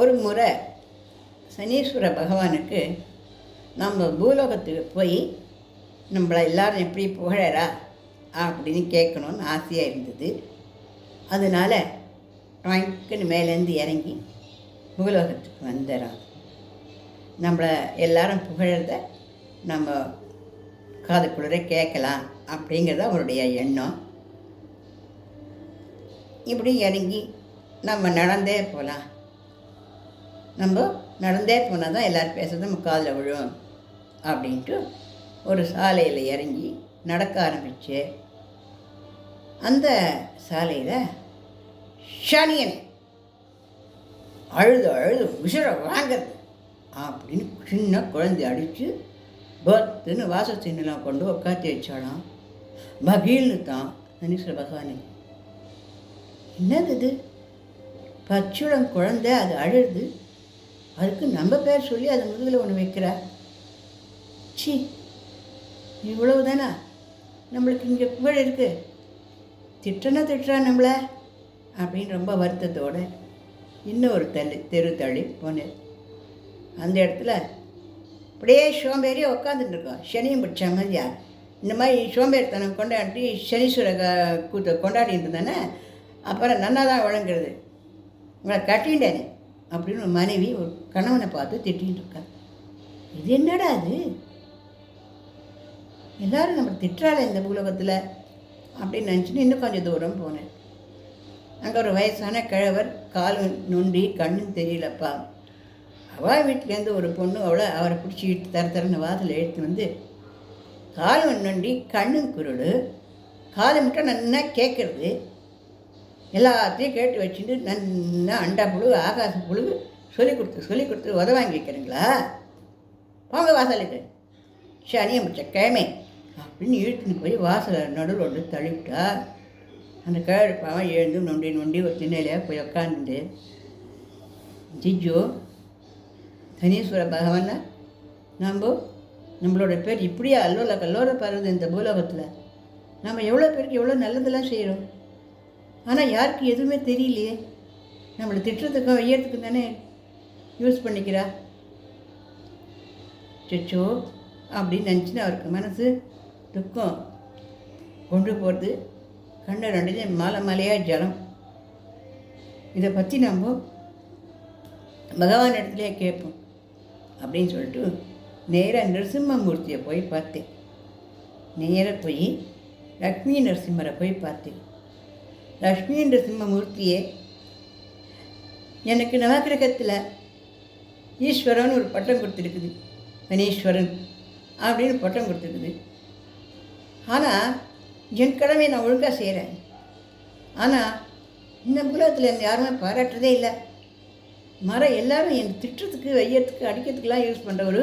ஒரு முறை சனீஸ்வர பகவானுக்கு நம்ம பூலோகத்துக்கு போய் நம்மளை எல்லாரும் எப்படி புகழறா அப்படின்னு கேட்கணுன்னு ஆசையாக இருந்தது. அதனால் டாய்க்குன்னு மேலேருந்து இறங்கி பூலோகத்துக்கு வந்துடுறான். நம்மளை எல்லாரும் புகழறத நம்ம காதுக்குள்ளே கேட்கலாம் அப்படிங்கிறது அவருடைய எண்ணம். இப்படி இறங்கி நம்ம நடந்தே போகலாம், நம்ம நடந்தே போனால் தான் எல்லோரும் பேசுறது நம்ம காதில் விழும் அப்படின்ட்டு ஒரு சாலையில் இறங்கி நடக்க ஆரம்பிச்சு அந்த சாலையில் சனியன் அழுது உசுரை வாங்கிறது அப்படின்னு சின்ன குழந்தை அடித்து பத்துன்னு வாசத்தின்லாம் கொண்டு உட்காத்தி வச்சாலாம். பகீல்னு தான் சனீஸ்வர பகவானுக்கு. என்னது இது, பச்சுளம் குழந்தை அது அழுது, அதுக்கு நம்ம பேர் சொல்லி அது முதுகில் ஒன்று வைக்கிறா. சி, இவ்வளவு தானா நம்மளுக்கு இங்கே புகழ் இருக்குது, திட்டுறா நம்மளை அப்படின்னு ரொம்ப வருத்தத்தோடு இன்னொரு தெரு தள்ளி போனேன். அந்த இடத்துல அப்படியே சோம்பேறியே உட்காந்துட்டுருக்கோம். சனியும் பிடிச்ச மாதிரியா இந்த மாதிரி சோம்பேறித்தனம் கொண்டாடி சனீஸ்வர கூத்தை கொண்டாடிட்டு தானே. அப்புறம் நன்னா தான் வழங்குறது, உங்களை கட்டிண்டேனே அப்படின்னு ஒரு மனைவி ஒரு கணவனை பார்த்து திட்டிகிட்டு இருக்கா. இது என்னடா அது, எல்லோரும் நம்ம திட்டுறாள் இந்த பூலோகத்தில் அப்படின்னு நினச்சிட்டு இன்னும் கொஞ்சம் தூரம் போனேன். அங்கே ஒரு வயசான கிழவர், கால் நொண்டி, கண்ணும் தெரியலப்பா. அவள் வீட்டிலேருந்து ஒரு பொண்ணு அவரை பிடிச்சிக்கிட்டு தரன்னு வாசல் எடுத்து வந்து, கால் நொண்டி, கண்ணும் குருடு, காலை மட்டும் நன்னா கேட்குறது, எல்லாத்தையும் கேட்டு வச்சுட்டு நன்னா அண்டா புழு ஆகாச புழு சொல்லி கொடுத்து உத வாங்கி வைக்கிறீங்களா, போங்க வாசலுக்கு, சனியை முடிச்ச கிழமை அப்படின்னு இழுத்துன்னு போய் வாசலை நடுவில் ஒன்று தள்ளிவிட்டா. அந்த கிழப்பாவன் எழுந்து நொண்டி ஒரு திண்ணையில போய் உட்காந்துட்டு, ஜிஜோ சனீஸ்வர பகவானை நம்மளோட பேர் இப்படியா கல்லோர பருவது இந்த பூலோகத்தில். நம்ம எவ்வளோ பேருக்கு எவ்வளோ நல்லதெல்லாம் செய்கிறோம், ஆனால் யாருக்கு எதுவுமே தெரியலையே. நம்மளை திட்டுறதுக்கும் வையறதுக்கும் தானே யூஸ் பண்ணிக்கிறா. சொச்சோ அப்படின்னு நினச்சின்னு அவருக்கு மனசு துக்கம் கொண்டு போகிறது. கண்ணை ரெண்டு மாலையாக ஜலம். இதை பற்றி நம்ம பகவான் இடத்துலையே கேட்போம் அப்படின்னு சொல்லிட்டு நேராக நரசிம்மமூர்த்தியை போய் பார்த்தேன். நேராக போய் லக்ஷ்மி நரசிம்மரை போய் பார்த்தேன். லக்ஷ்மி நரசிம்மமூர்த்தியே எனக்கு நவகிரகத்தில் ஈஸ்வரன் ஒரு பட்டம் கொடுத்துருக்குது, சனீஸ்வரன் அப்படின்னு பட்டம் கொடுத்துருக்குது. ஆனால் என் கடமையை நான் ஒழுங்காக செய்கிறேன். ஆனால் இந்த புலத்தில் என்னை யாருமே பாராட்டுறதே இல்லை. எல்லாரும் என் திட்டுறதுக்கு வையத்துக்கு அடிக்கிறதுக்கெலாம் யூஸ் பண்ணுற ஒரு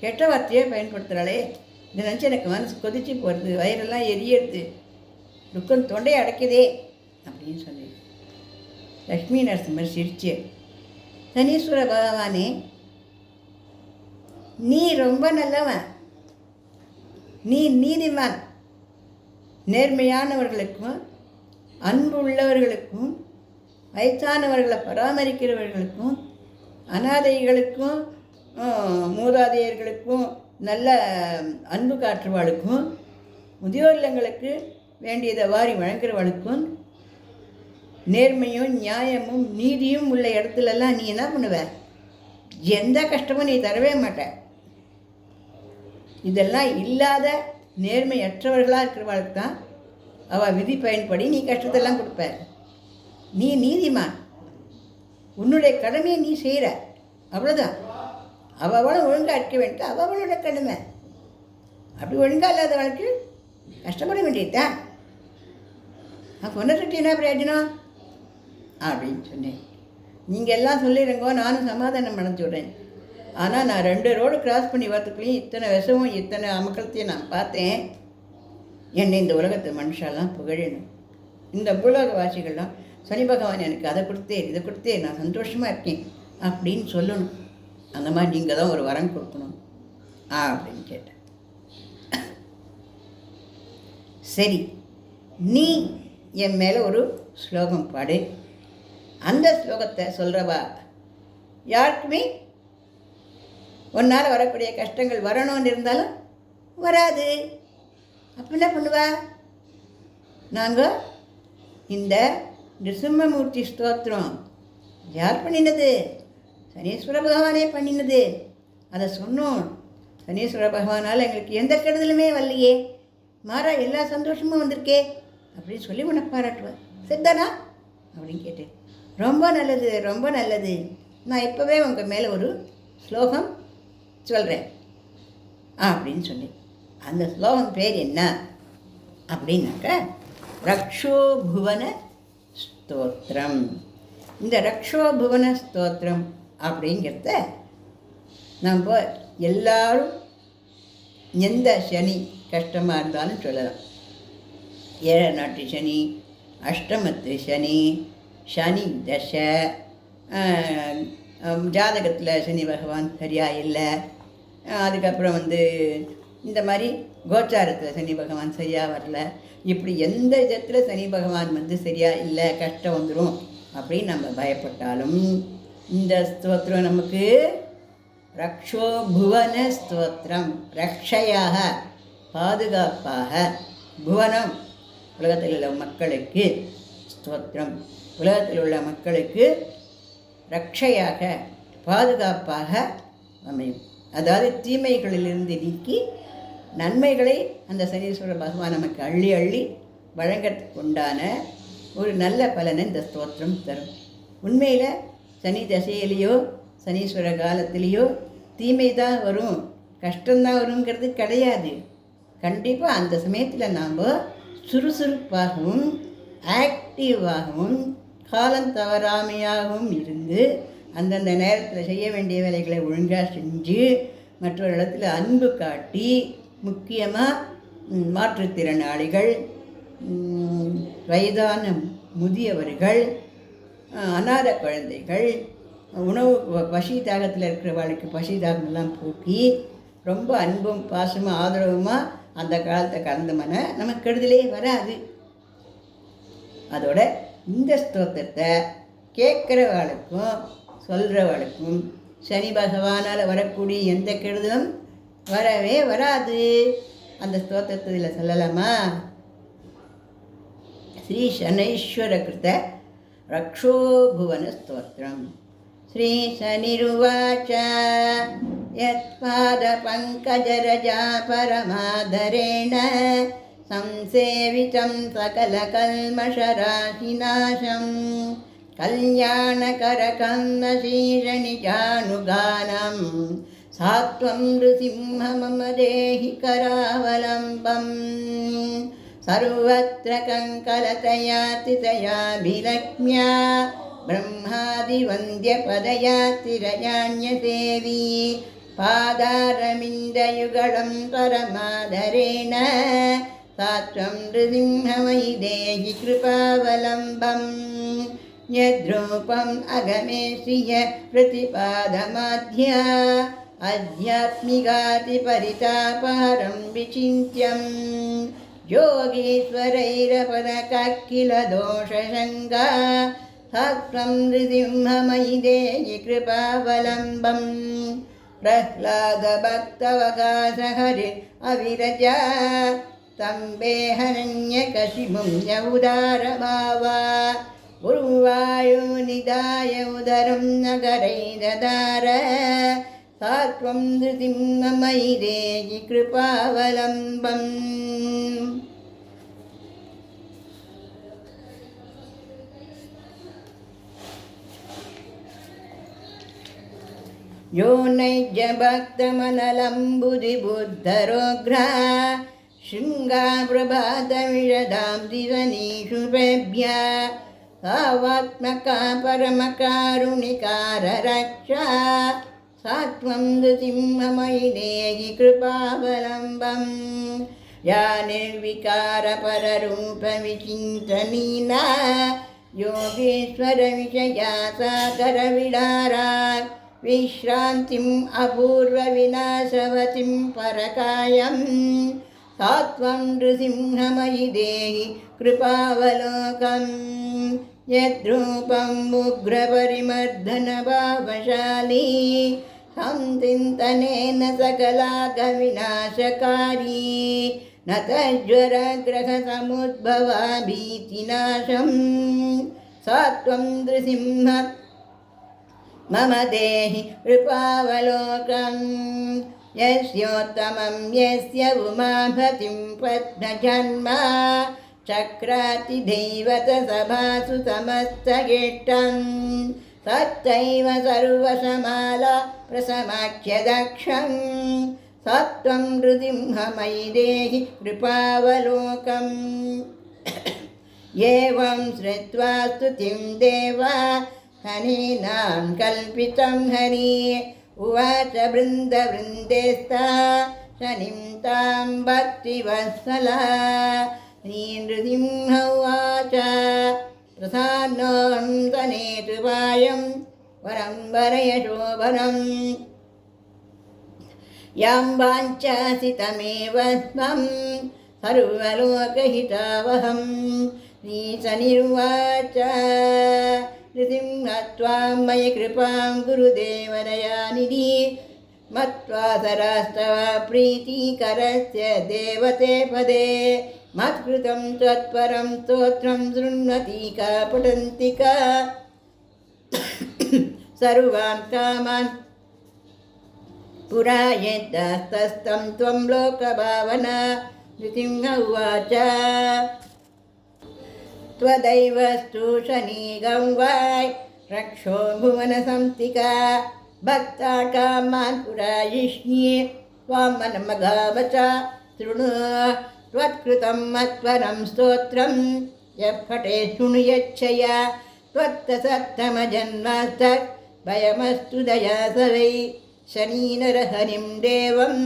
கெட்ட வார்த்தையே பயன்படுத்துகிறாளே. இதை நினச்சி எனக்கு மனசு கொதிச்சு போகிறது, வயிறெல்லாம் எரியறது, துக்கம் தொண்டையை அடைக்குதே அப்படின்னு சொன்னேன். லக்ஷ்மி நரசிம்மர் சிரிச்சு, சனீஸ்வர பகவானே நீ ரொம்ப நல்லவன், நீ நீதிமான், நேர்மையானவர்களுக்கும் அன்பு உள்ளவர்களுக்கும் வயசானவர்களை பராமரிக்கிறவர்களுக்கும் அனாதைகளுக்கும் மூதாதையர்களுக்கும் நல்ல அன்பு காற்றுவாளுக்கும் முதியோர் இல்லங்களுக்கு வேண்டியதை வாரி வழங்குறவளுக்கும் நேர்மையும் நியாயமும் நீதியும் உள்ள இடத்துலலாம் நீ என்ன பண்ணுவ, எந்த கஷ்டமும் நீ தரவே மாட்ட. இதெல்லாம் இல்லாத நேர்மையற்றவர்களாக இருக்கிறவளுக்கு தான் அவள் விதி பயன்படி நீ கஷ்டத்தெல்லாம் கொடுப்ப. நீ நீதிமான், உன்னுடைய கடமையை நீ செய்கிற, அவ்வளோதான். அவளும் ஒழுங்காக இருக்க வேண்டிய அவளோட கடமை. அப்படி ஒழுங்காக இல்லாதவளுக்கு கஷ்டப்பட வேண்டியதுதான். நான் சொன்னதுக்கு என்ன பிரயோஜனம் அப்படின்னு சொன்னேன். நீங்கள் எல்லாம் சொல்லிடுங்கோ, நானும் சமாதானம் அடைஞ்சு விட்றேன். ஆனால் நான் 2 ரோடு கிராஸ் பண்ணி வரத்துக்குள்ளேயும் இத்தனை விஷமும் இத்தனை அமக்கலத்தையும் நான் பார்த்தேன். என்னை இந்த உலகத்தை மனுஷாலாம் புகழணும். இந்த பூலோகவாசிகள்லாம் சனி பகவான் எனக்கு அதை கொடுத்தேன் இதை கொடுத்தேன் நான் சந்தோஷமாக இருக்கேன் அப்படின்னு சொல்லணும். அந்த மாதிரி நீங்கள் தான் ஒரு வரம் கொடுக்கணும் அப்படின்னு கேட்டேன். சரி, நீ என் மேலே ஒரு ஸ்லோகம் பாடு, அந்த ஸ்லோகத்தை சொல்கிறவா யாருக்குமே ஒன்றால் வரக்கூடிய கஷ்டங்கள் வரணும்னு இருந்தாலும் வராது. அப்போ என்ன பண்ணுவா? நாங்கள் இந்த நிருசிம்மமூர்த்தி ஸ்தோத்திரம் யார் பண்ணினது? சனீஸ்வர பகவானே பண்ணினது. அதை சொன்னோம். சனீஸ்வர பகவானால் எங்களுக்கு எந்த கெடுதலுமே வரலையே, மாறா எல்லா சந்தோஷமும் வந்திருக்கே அப்படின்னு சொல்லி உன்னை பாராட்டுவேன். சரிதானா அப்படின்னு கேட்டேன். ரொம்ப நல்லது, ரொம்ப நல்லது. நான் இப்போவே உங்கள் மேலே ஒரு ஸ்லோகம் சொல்கிறேன் அப்படின்னு சொன்னேன். அந்த ஸ்லோகம் பேர் என்ன அப்படின்னாக்க ரக்ஷோபுவன ஸ்தோத்திரம். இந்த ரக்ஷோபுவன ஸ்தோத்திரம் அப்படிங்கிறத நம்ம எல்லாரும் எந்த சனி கஷ்டமாக இருந்தாலும் சொல்லலாம். 7 நாட்டு சனி, அஷ்டமத்து சனி, சனி தசை, ஜாதகத்தில் சனி பகவான் சரியாக இல்லை, அதுக்கப்புறம் இந்த மாதிரி கோச்சாரத்தில் சனி பகவான் சரியாக வரல, இப்படி எந்த விதத்தில் சனி பகவான் சரியாக இல்லை, கஷ்டம் வந்துடும் அப்படின்னு நம்ம பயப்பட்டாலும் இந்த ஸ்தோத்திரம் நமக்கு ரக்ஷோபுவன ஸ்தோத்திரம். ரக்ஷையாக பாதுகாப்பாக, புவனம் உலகத்தில் உள்ள மக்களுக்கு, ஸ்தோத்திரம் உலகத்தில் உள்ள மக்களுக்கு ரக்ஷையாக பாதுகாப்பாக அமையும். அதாவது தீமைகளிலிருந்து நீக்கி நன்மைகளை அந்த சனீஸ்வர பகவான் நமக்கு அள்ளி அள்ளி வழங்கறதுக்கு உண்டான ஒரு நல்ல பலனை இந்த ஸ்தோத்திரம் தரும். உண்மையில் சனி தசையிலேயோ சனீஸ்வர காலத்திலேயோ தீமை தான் வரும், கஷ்டம்தான் வருங்கிறது கிடையாது. கண்டிப்பாக அந்த சமயத்தில் நாம் சுறுசுறுப்பாகவும் ஆக்டிவாகவும் காலம் தவறாமையாகவும் இருந்து அந்தந்த நேரத்தில் செய்ய வேண்டிய வேலைகளை ஒழுங்காக செஞ்சு மற்றொரு இடத்துல அன்பு காட்டி, முக்கியமாக மாற்றுத்திறனாளிகள், வயதான முதியவர்கள், அநாத குழந்தைகள், உணவு பசி தாகத்தில் இருக்கிறவர்களுக்கு பசி தாகமெல்லாம் போக்கி ரொம்ப அன்பும் பாசமும் ஆதரவுமாக அந்த காலத்தை கடந்தோம்னா நமக்கு கெடுதலே வராது. அதோட இந்த ஸ்தோத்திரத்தை கேட்குறவாளுக்கும் சொல்கிறவாளுக்கும் சனி பகவானால் வரக்கூடிய எந்த கெடுதலும் வரவே வராது. அந்த ஸ்தோத்திரத்தில் சொல்லலாமா? ஸ்ரீ சனைஸ்வர கிருத ரக்ஷோபுவன ஸ்தோத்திரம். ஸ்ரீ சனிருவாச்ச யத்பாத பங்கஜரஜா பரமாதரேண संसेवितं सकलकल्मषराशिनाशं कल्याणकरकं शीर्षनिजानुगानं सात्वं नृसिंह मम देहि करावलम्बं सर्वत्र कङ्कलतयातितयाभिलक्ष्म्या ब्रह्मादिवन्द्यपदयातिरयाण्यसेवी पादारविन्दयुगलं परमादरेण सात्वं नृसिंहमयि देहि कृपावलम्बं यद्रूपम् अगमे श्रिय प्रतिपादमाध्या आध्यात्मिकातिपरितापहरं विचिन्त्यं योगीश्वरैरपदकाकिलदोषशङ्का सात्वं नृसिंहमयि देहि कृपावलम्बं प्रह्लादभक्तवकाशहरि अविरजा तम्बेहरण्यकशिपुं यौदारभावा गुरुवायुनिदाय उदरं नगरैददार सात्वं नृसिंहमयि देहि कृपावलम्बम्. यो नैजभक्तमनलम्बुदिबुद्धरोग्रा शृङ्गाप्रभातविशदां दिवनीषुभेभ्यः सावात्मका परमकारुणिकाररक्षा सात्वं नृसिंहमयि देहि कृपावलम्बं या निर्विकारपररूपविचिन्तनीना योगेश्वरविषया सागरविडारा विश्रान्तिम् अपूर्वविनाशवतीं परकायं सात्वं नृसिंहमयि देहि कृपावलोकम् यद्रूपम् उग्रपरिमर्दनभावशाली संचिन्तनेन सकलाकविनाशकारी न तज्ज्वरग्रहसमुद्भवा भीतिनाशं सा त्वं नृसिंह मम देहि कृपावलोकम् यस्योत्तमं यस्य उमाभतिं पद्मजन्मा चक्रातिदैवतसभासु समस्तगेष्टं सत्यैव सर्वसमाला प्रसमाख्यदक्षं सत्वं नृसिंहमयि देहि कृपावलोकम् एवं श्रुत्वा स्तुतिं देवा हनीनां कल्पितं हरि उवाच वृन्दवृन्देस्ता शनिं तां भक्तिवत्सला श्रीनृसिंह उवाच प्रसादं तनेतुपायं वरं वरय शोभनम् यां वाञ्छासि तमेव त्वं सर्वलोकहितावहं श्रीशनिरुवाच नृसिंह त्वां मयि कृपां गुरुदेवदयानिधि मत्वा सरास्तव प्रीतिकरस्य देवते पदे मत्कृतं त्वत्परं स्तोत्रं शृण्वति का पठन्ति का सर्वान् कामान् पुरा यद्दास्तस्तं त्वं लोकभावना नृसिंह उवाच त्वदैवस्तु शनिगं वाय रक्षो भुवनसंस्थिका भक्ता कामान् पुरायिष्ये त्वां मनमगावचा शृणु त्वत्कृतं मत्वरं स्तोत्रं यः पठेत् शृणुयच्छया त्वत्तसत्तमजन्मास्तत् भयमस्तु दया सवै शनीनरहरिं देवं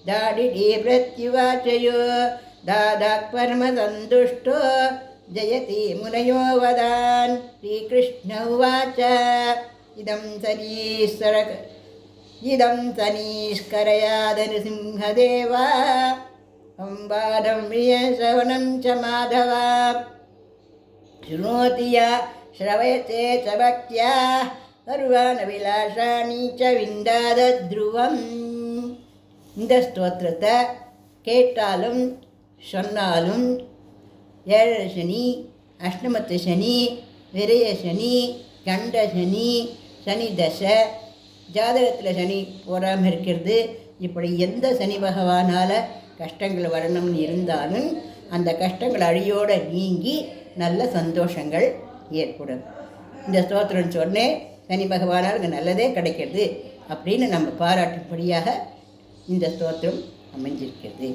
दाडिडे प्रत्युवाचयो दादाक् परमसन्तुष्टो जयति मुनयो वदान् श्रीकृष्ण उवाच इदं सनीश्करयाद नृसिंहदेवा संवादं वियश्रवणं च माधव शृणोति या श्रवयते च भक्त्या सर्वानभिलाषाणि च विन्दादध्रुवम् இந்த ஸ்தோத்திரத்தை கேட்டாலும் சொன்னாலும் ஏழரை சனி, அஷ்டமத்து சனி, விரய சனி, கண்ட சனி, சனி தசை, ஜாதகத்தில் சனி போடாமல் இருக்கிறது, இப்படி எந்த சனி பகவானால் கஷ்டங்கள் வரணும்னு இருந்தாலும் அந்த கஷ்டங்கள் அழியோடு நீங்கி நல்ல சந்தோஷங்கள் ஏற்படும். இந்த ஸ்தோத்திரம் சொன்னேன், சனி பகவானால் இங்கே நல்லதே கிடைக்கிறது அப்படின்னு நம்ம பாராட்டும்படியாக இந்த ஸ்தோத்திரம் அமைஞ்சிருக்கிறது.